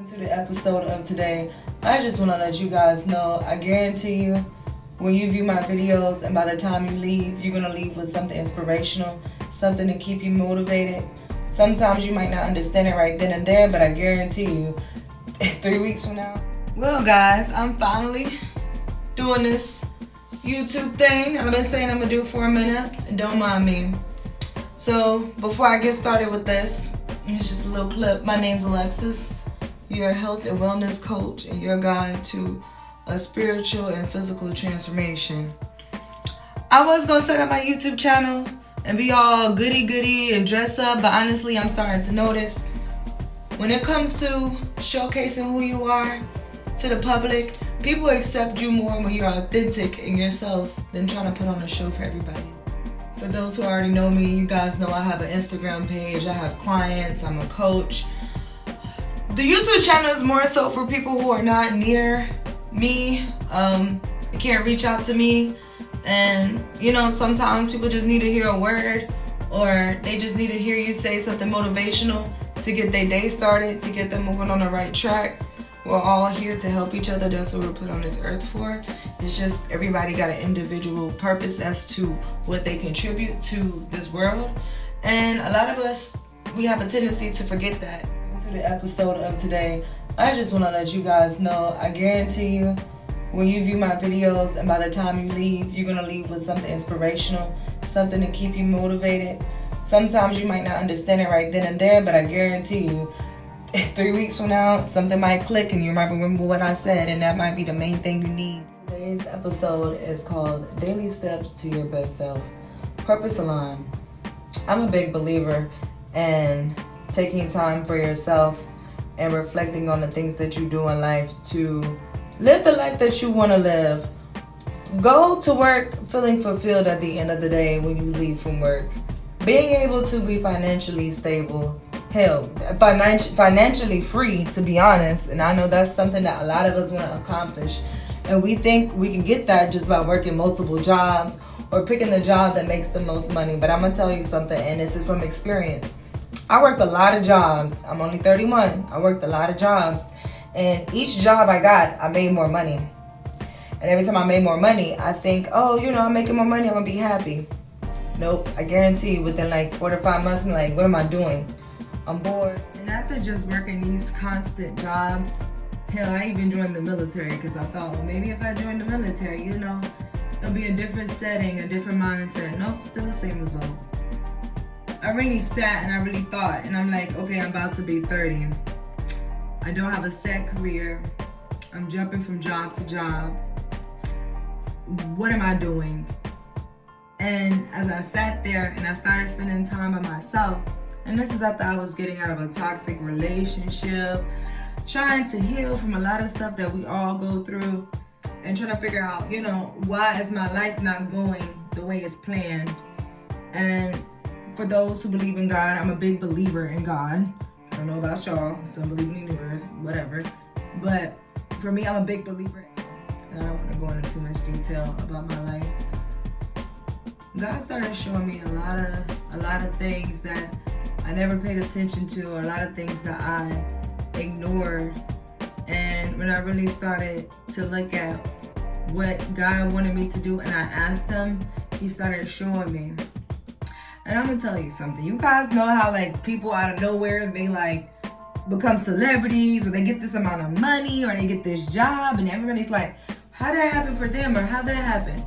To the episode of today, I just want to let you guys know, I guarantee you, when you view my videos and by the time you leave, you're going to leave with something inspirational, something to keep you motivated. Sometimes you might not understand it right then and there, but I guarantee you, 3 weeks from now. Well guys, I'm finally doing this YouTube thing. I've been saying I'm going to do it for a minute, and don't mind me. So before I get started with this, it's just a little clip. My name's Alexus. You're a health and wellness coach and your guide to a spiritual and physical transformation. I was going to set up my YouTube channel and be all goody and dress up, but honestly, I'm starting to notice when it comes to showcasing who you are to the public, people accept you more when you're authentic in yourself than trying to put on a show for everybody. For those who already know me, you guys know I have an Instagram page, I have clients, I'm a coach. The YouTube channel is more so for people who are not near me. They can't reach out to me. And, sometimes people just need to hear a word, or they just need to hear you say something motivational to get their day started, to get them moving on the right track. We're all here to help each other. That's what we're put on this earth for. It's just everybody got an individual purpose as to what they contribute to this world. And a lot of us, we have a tendency to forget that. To the episode of today, I just want to let you guys know, I guarantee you, when you view my videos and by the time you leave, you're going to leave with something inspirational, something to keep you motivated. Sometimes you might not understand it right then and there, but I guarantee you, 3 weeks from now, something might click and you might remember what I said, and that might be the main thing you need. Today's episode is called Daily Steps to Your Best Self. Purpose aligned. I'm a big believer in taking time for yourself and reflecting on the things that you do in life to live the life that you want to live. Go to work feeling fulfilled at the end of the day when you leave from work. Being able to be financially stable, financially free, to be honest. And I know that's something that a lot of us want to accomplish. And we think we can get that just by working multiple jobs or picking the job that makes the most money. But I'm going to tell you something, and this is from experience. I worked a lot of jobs. I'm only 31. I worked a lot of jobs. And each job I got, I made more money. And every time I made more money, I think, I'm making more money, I'm going to be happy. Nope. I guarantee you, within like 4 to 5 months, I'm like, what am I doing? I'm bored. And after just working these constant jobs, hell, I even joined the military because I thought, well, maybe if I join the military, it'll be a different setting, a different mindset. Nope, still the same result. I really sat and I really thought, and I'm like, okay, I'm about to be 30. I don't have a set career. I'm jumping from job to job. What am I doing? And as I sat there and I started spending time by myself, and this is after I was getting out of a toxic relationship, trying to heal from a lot of stuff that we all go through, and trying to figure out, why is my life not going the way it's planned? And for those who believe in God, I'm a big believer in God. I don't know about y'all. Some believe in the universe, whatever. But for me, I'm a big believer. And I don't want to go into too much detail about my life. God started showing me a lot of things that I never paid attention to, a lot of things that I ignored. And when I really started to look at what God wanted me to do and I asked Him, He started showing me. And I'm gonna tell you something. You guys know how people out of nowhere, they become celebrities, or they get this amount of money, or they get this job, and everybody's like, how'd that happen for them, or how'd that happen?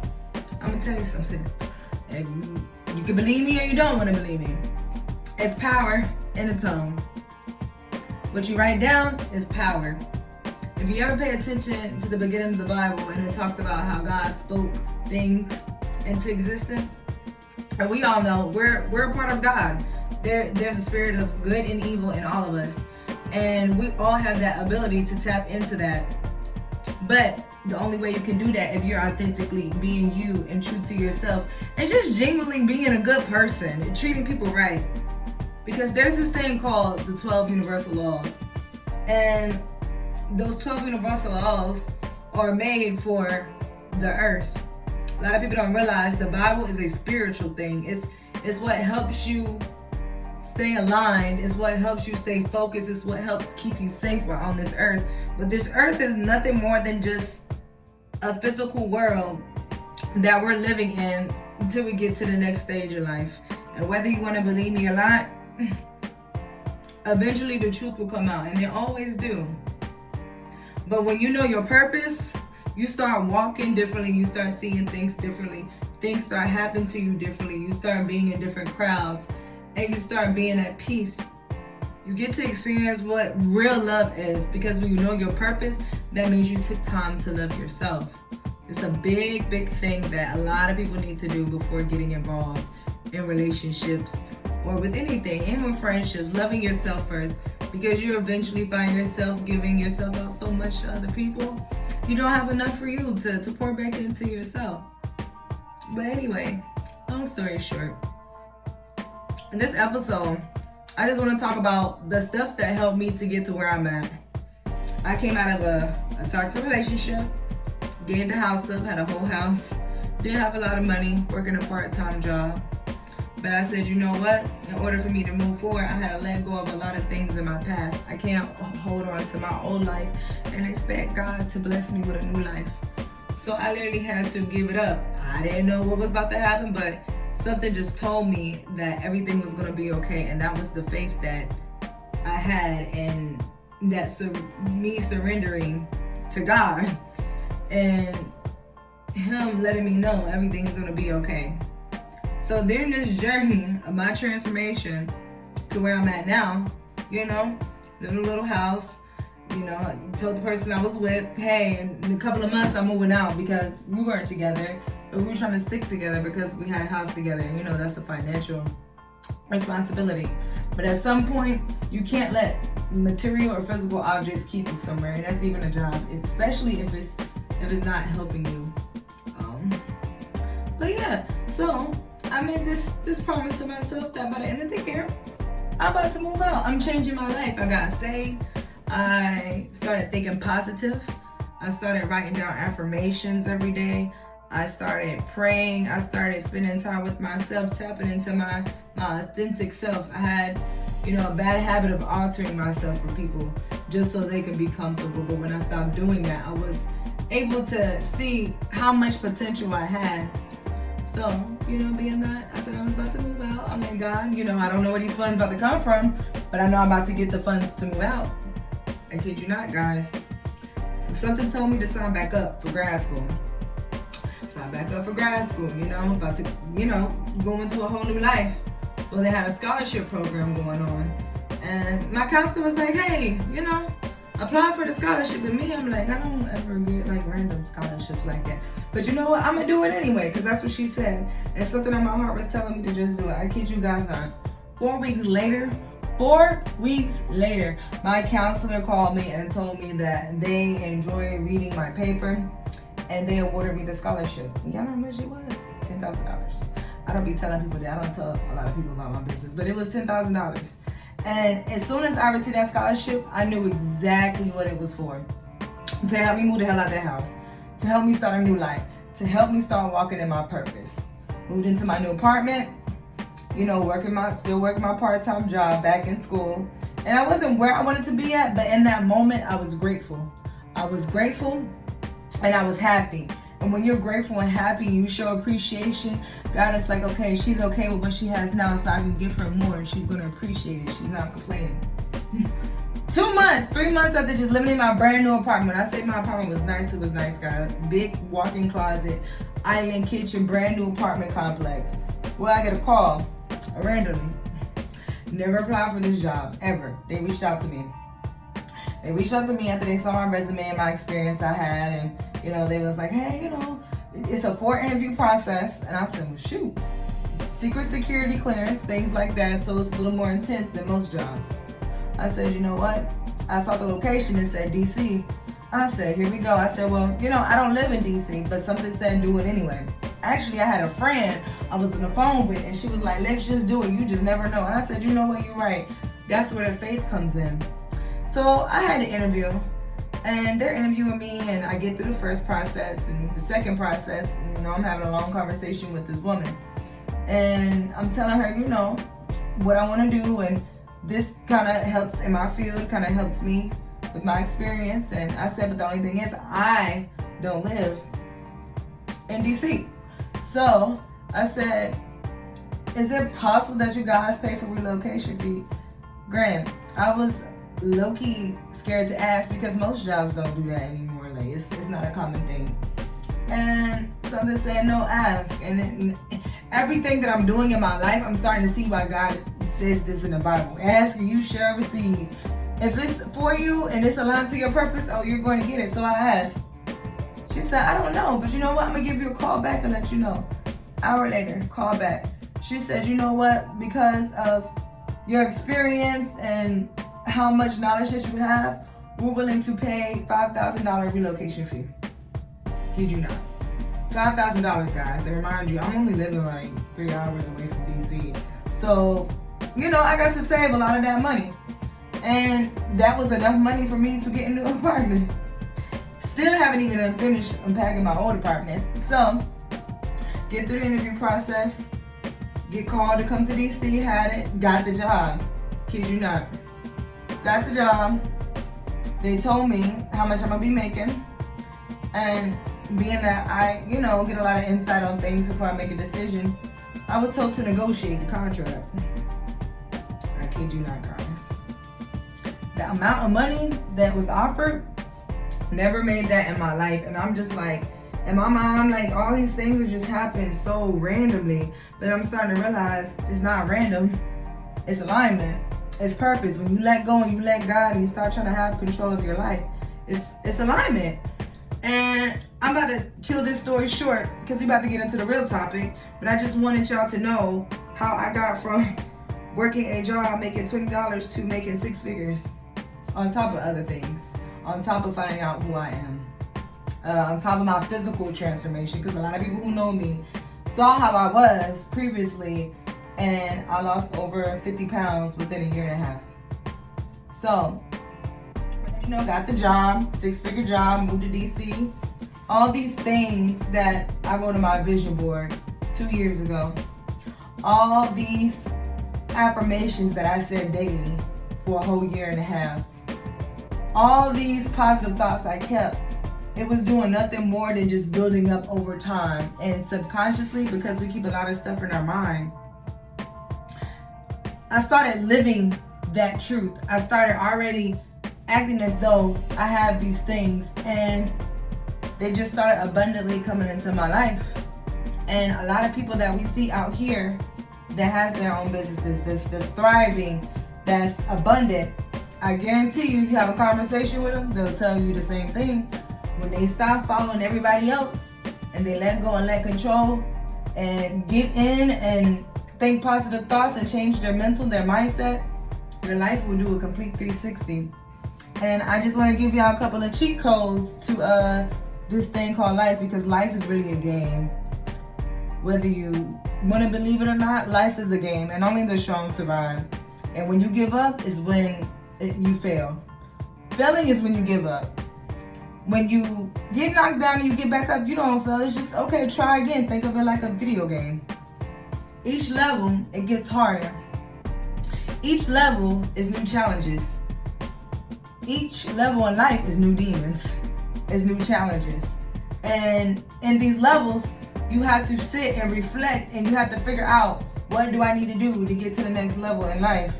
I'm gonna tell you something. And you can believe me or you don't want to believe me. It's power in the tongue. What you write down is power. If you ever pay attention to the beginning of the Bible, and it talked about how God spoke things into existence, and we all know we're a part of God. There's a spirit of good and evil in all of us. And we all have that ability to tap into that. But the only way you can do that if you're authentically being you and true to yourself, and just genuinely being a good person and treating people right. Because there's this thing called the 12 universal laws. And those 12 universal laws are made for the earth. A lot of people don't realize the Bible is a spiritual thing. It's what helps you stay aligned. It's what helps you stay focused. It's what helps keep you safer on this earth. But this earth is nothing more than just a physical world that we're living in until we get to the next stage of life. And whether you want to believe me or not, eventually the truth will come out, and it always do. But when you know your purpose, you start walking differently, you start seeing things differently, things start happening to you differently, you start being in different crowds, and you start being at peace. You get to experience what real love is, because when you know your purpose, that means you took time to love yourself. It's a big, big thing that a lot of people need to do before getting involved in relationships or with anything, even with friendships. Loving yourself first, because you eventually find yourself giving yourself out so much to other people. You don't have enough for you to pour back into yourself. But anyway, long story short, in this episode, I just want to talk about the steps that helped me to get to where I'm at. I came out of a toxic relationship, gained a house up, had a whole house, didn't have a lot of money, working a part-time job. But I said, you know what? In order for me to move forward, I had to let go of a lot of things in my past. I can't hold on to my old life and expect God to bless me with a new life. So I literally had to give it up. I didn't know what was about to happen, but something just told me that everything was going to be okay. And that was the faith that I had, and that's me surrendering to God and Him letting me know everything is going to be okay. So during this journey of my transformation to where I'm at now, live in a little house, I told the person I was with, hey, in a couple of months I'm moving out, because we weren't together, but we were trying to stick together because we had a house together. And that's a financial responsibility. But at some point, you can't let material or physical objects keep you somewhere, and that's even a job, especially if it's not helping you. But yeah, so I made this promise to myself that by the end of the year, I'm about to move out. I'm changing my life. I got saved. I started thinking positive. I started writing down affirmations every day. I started praying. I started spending time with myself, tapping into my authentic self. I had, a bad habit of altering myself for people just so they could be comfortable. But when I stopped doing that, I was able to see how much potential I had. So, being that I said I was about to move out, I'm like, God, I don't know where these funds about to come from, but I know I'm about to get the funds to move out. I kid you not, guys. Something told me to sign back up for grad school. About to, go into a whole new life. Well, they had a scholarship program going on. And my counselor was like, hey, apply for the scholarship. And me, I'm like, I don't ever get random scholarships like that. But you know what? I'm going to do it anyway, because that's what she said. And something in my heart was telling me to just do it. I kid you guys not. 4 weeks later, my counselor called me and told me that they enjoyed reading my paper and they awarded me the scholarship. Y'all know how much it was? $10,000. I don't be telling people that. I don't tell a lot of people about my business, but it was $10,000. And as soon as I received that scholarship, I knew exactly what it was for. To help me move the hell out of that house, to help me start a new life, to help me start walking in my purpose. Moved into my new apartment, still working my part-time job, back in school. And I wasn't where I wanted to be at, but in that moment, I was grateful. And I was happy. And when you're grateful and happy, you show appreciation. God is like, okay, she's okay with what she has now, so I can give her more, and she's going to appreciate it. She's not complaining. 3 months after just living in my brand new apartment. I say my apartment was nice. It was nice, guys. Big walk-in closet, island kitchen, brand new apartment complex. Well, I get a call randomly. Never applied for this job, ever. They reached out to me. After they saw my resume and my experience I had, and they was like, hey, it's a 4-interview process. And I said, well, shoot, secret security clearance, things like that. So it's a little more intense than most jobs. I said, you know what? I saw the location. It said DC. I said, here we go. I said, well, I don't live in DC, but something said do it anyway. Actually, I had a friend I was on the phone with, and she was like, let's just do it. You just never know. And I said, you know what? You're right. That's where the faith comes in. So I had an interview, and they're interviewing me, and I get through the first process, and the second process, I'm having a long conversation with this woman, and I'm telling her, what I want to do, and this kind of helps in my field, kind of helps me with my experience. And I said, but the only thing is, I don't live in DC. So I said, is it possible that you guys pay for relocation fee? Granted, I was low-key scared to ask because most jobs don't do that anymore. Like, it's not a common thing. And so they said, no, ask. And everything that I'm doing in my life, I'm starting to see why God says this in the Bible. Ask and you shall receive. If it's for you and it's aligned to your purpose, oh, you're going to get it. So I asked. She said, I don't know, but you know what? I'm going to give you a call back and let you know. Hour later, call back. She said, you know what? Because of your experience and how much knowledge that you have, we're willing to pay $5,000 relocation fee. Kid you not. $5,000, guys. And remind you, I'm only living like 3 hours away from DC. So, you know, I got to save a lot of that money. And that was enough money for me to get into an apartment. Still haven't even finished unpacking my old apartment. So, get through the interview process. Get called to come to DC, had it, got the job. Kid you not. Got the job. They told me how much I'm gonna be making. And being that I, you know, get a lot of insight on things before I make a decision, I was told to negotiate the contract. I kid you not, guys. The amount of money that was offered, never made that in my life. And I'm just like, in my mind, I'm like, all these things are just happening so randomly. But I'm starting to realize it's not random. It's alignment. It's purpose. When you let go and you let God and you start trying to have control of your life, it's alignment. And I'm about to kill this story short because we're about to get into the real topic. But I just wanted y'all to know how I got from working a job making $20 to making 6 figures, on top of other things, on top of finding out who I am, on top of my physical transformation. Because a lot of people who know me saw how I was previously, and I lost over 50 pounds within a year and a half. So, you know, got the job, 6-figure job, moved to DC. All these things that I wrote on my vision board 2 years ago. All these affirmations that I said daily for a whole year and a half. All these positive thoughts I kept. It was doing nothing more than just building up over time. And subconsciously, because we keep a lot of stuff in our mind, I started living that truth. I started already acting as though I have these things, and they just started abundantly coming into my life. And a lot of people that we see out here that has their own businesses, that's thriving, that's abundant, I guarantee you, if you have a conversation with them, they'll tell you the same thing. When they stop following everybody else and they let go and let control and give in and think positive thoughts and change their mental, their mindset, your life will do a complete 360. And I just want to give y'all a couple of cheat codes to this thing called life, because life is really a game. Whether you want to believe it or not, life is a game, and only the strong survive. And when you give up is when you fail. Failing is when you give up. When you get knocked down and you get back up, you don't fail. It's just, okay, try again. Think of it like a video game. Each level, it gets harder. Each level is new challenges. Each level in life is new demons, is new challenges. And in these levels, you have to sit and reflect, and you have to figure out, what do I need to do to get to the next level in life?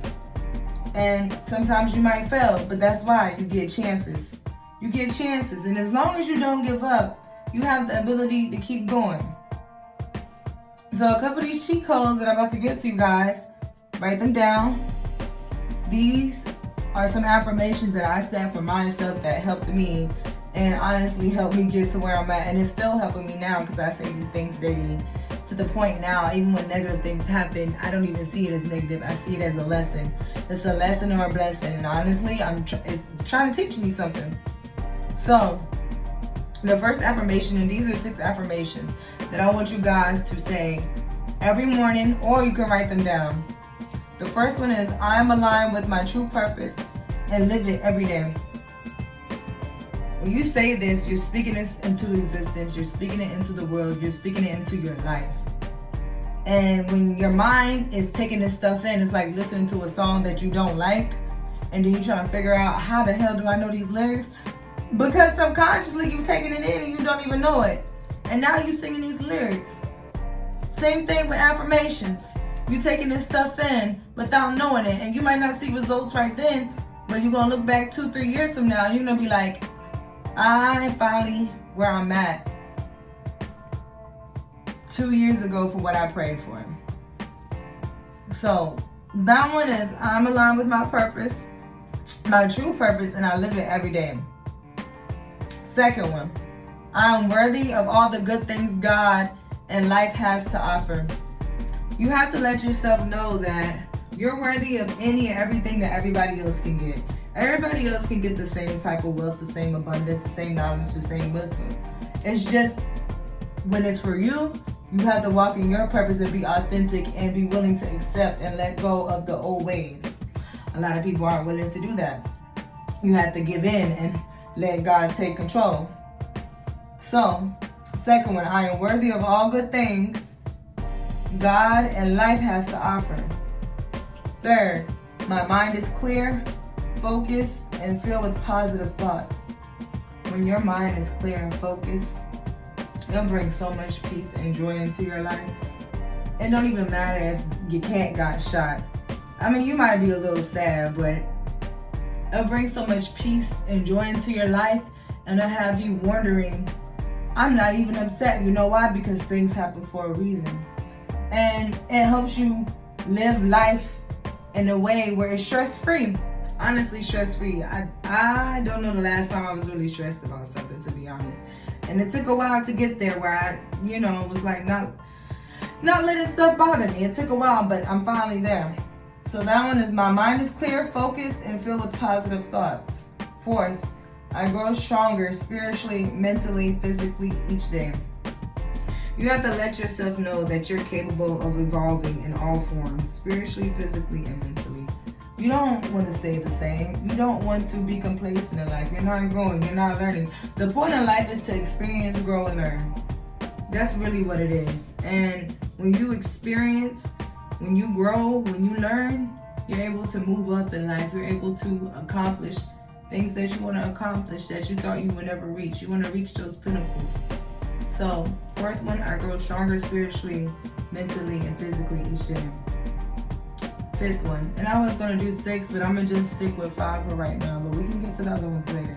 And sometimes you might fail, but that's why you get chances. You get chances, and as long as you don't give up, you have the ability to keep going. So a couple of these cheat codes that I'm about to get to, you guys, write them down. These are some affirmations that I said for myself that helped me, and honestly helped me get to where I'm at. And it's still helping me now, because I say these things daily, to the point now, even when negative things happen, I don't even see it as negative. I see it as a lesson. It's a lesson or a blessing. And honestly, it's trying to teach me something. So, the first affirmation, and these are 6 affirmations that I want you guys to say every morning, or you can write them down. The first one is, I'm aligned with my true purpose and live it every day. When you say this, you're speaking this into existence. You're speaking it into the world. You're speaking it into your life. And when your mind is taking this stuff in, it's like listening to a song that you don't like, and then you're trying to figure out, how the hell do I know these lyrics? Because subconsciously you're taking it in and you don't even know it. And now you're singing these lyrics. Same thing with affirmations. You're taking this stuff in without knowing it. And you might not see results right then, but you're going to look back 2-3 years from now and you're going to be like, I finally where I'm at 2 years ago for what I prayed for. So that one is, I'm aligned with my purpose, my true purpose, and I live it every day. Second one, I am worthy of all the good things God and life has to offer. You have to let yourself know that you're worthy of any and everything that everybody else can get. Everybody else can get the same type of wealth, the same abundance, the same knowledge, the same wisdom. It's just when it's for you, you have to walk in your purpose and be authentic and be willing to accept and let go of the old ways. A lot of people aren't willing to do that. You have to give in and let God take control. So, second one, I am worthy of all good things God and life has to offer. Third, my mind is clear, focused, and filled with positive thoughts. When your mind is clear and focused, it'll bring so much peace and joy into your life. It don't even matter if your cat got shot. I mean, you might be a little sad, but it'll bring so much peace and joy into your life, and it'll have you wondering, I'm not even upset. You know why? Because things happen for a reason. And it helps you live life in a way where it's stress-free. Honestly, stress-free. I don't know the last time I was really stressed about something, to be honest. And it took a while to get there where I, was like not letting stuff bother me. It took a while, but I'm finally there. So that one is, my mind is clear, focused, and filled with positive thoughts. Fourth, I grow stronger spiritually, mentally, physically each day. You have to let yourself know that you're capable of evolving in all forms, spiritually, physically, and mentally. You don't want to stay the same. You don't want to be complacent in life. You're not growing. You're not learning. The point of life is to experience, grow, and learn. That's really what it is. And when you experience, when you grow, when you learn, you're able to move up in life. You're able to accomplish things that you want to accomplish that you thought you would never reach. You want to reach those pinnacles. So, fourth one, I grow stronger spiritually, mentally, and physically each day. Fifth one, and I was going to do 6, but I'm going to just stick with 5 for right now, but we can get to the other ones later.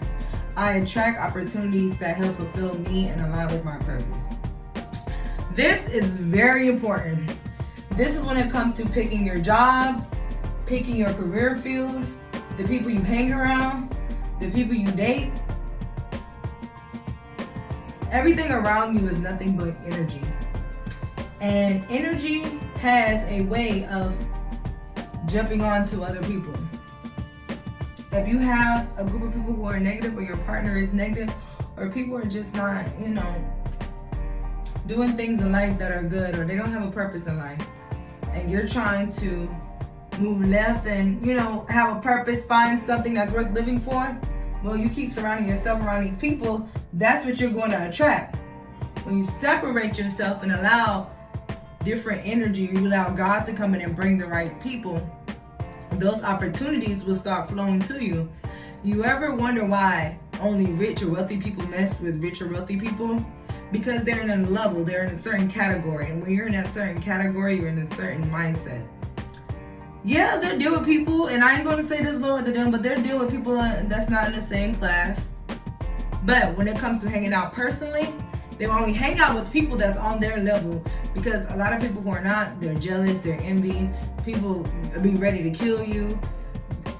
I attract opportunities that help fulfill me and align with my purpose. This is very important. This is when it comes to picking your jobs, picking your career field, the people you hang around, the people you date. Everything around you is nothing but energy. And energy has a way of jumping on to other people. If you have a group of people who are negative, or your partner is negative, or people are just not, doing things in life that are good, or they don't have a purpose in life, and you're trying to move left and, have a purpose, find something that's worth living for, well, you keep surrounding yourself around these people, that's what you're going to attract. When you separate yourself and allow different energy, you allow God to come in and bring the right people, those opportunities will start flowing to you. You ever wonder why only rich or wealthy people mess with rich or wealthy people? Because they're in a level, they're in a certain category. And when you're in that certain category, you're in a certain mindset. Yeah, they'll deal with people, and I ain't going to say this lower to them, but they'll deal with people that's not in the same class. But when it comes to hanging out personally, they will only hang out with people that's on their level, because a lot of people who are not, they're jealous, they're envy, people be ready to kill you,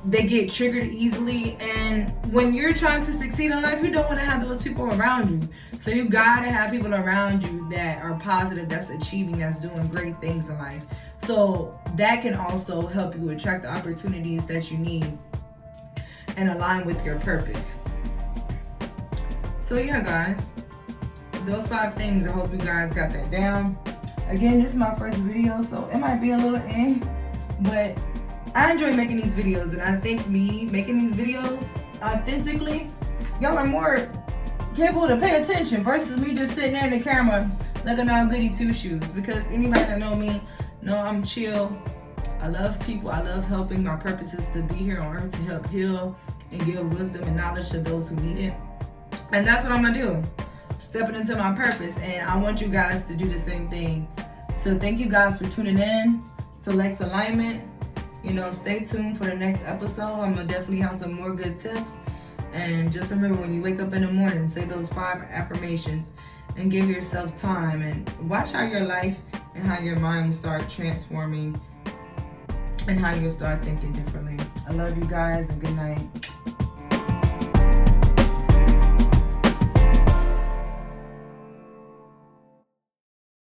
they get triggered easily, and when you're trying to succeed in life, you don't want to have those people around you. So you gotta have people around you that are positive, that's achieving, that's doing great things in life. So that can also help you attract the opportunities that you need and align with your purpose. So yeah, guys, those 5 things, I hope you guys got that down. Again, this is my first video, so it might be a little but I enjoy making these videos, and I think me making these videos authentically, y'all are more capable to pay attention versus me just sitting there in the camera looking all goody two shoes. Because anybody that know me know I'm chill. I love people. I love helping. My purpose is to be here on earth to help heal and give wisdom and knowledge to those who need it. And that's what I'm gonna do. Stepping into my purpose, and I want you guys to do the same thing. So thank you guys for tuning in to Lex Alignment. You know, stay tuned for the next episode. I'm gonna definitely have some more good tips. And just remember, when you wake up in the morning, say those 5 affirmations and give yourself time, and watch how your life and how your mind will start transforming and how you'll start thinking differently. I love you guys, and good night.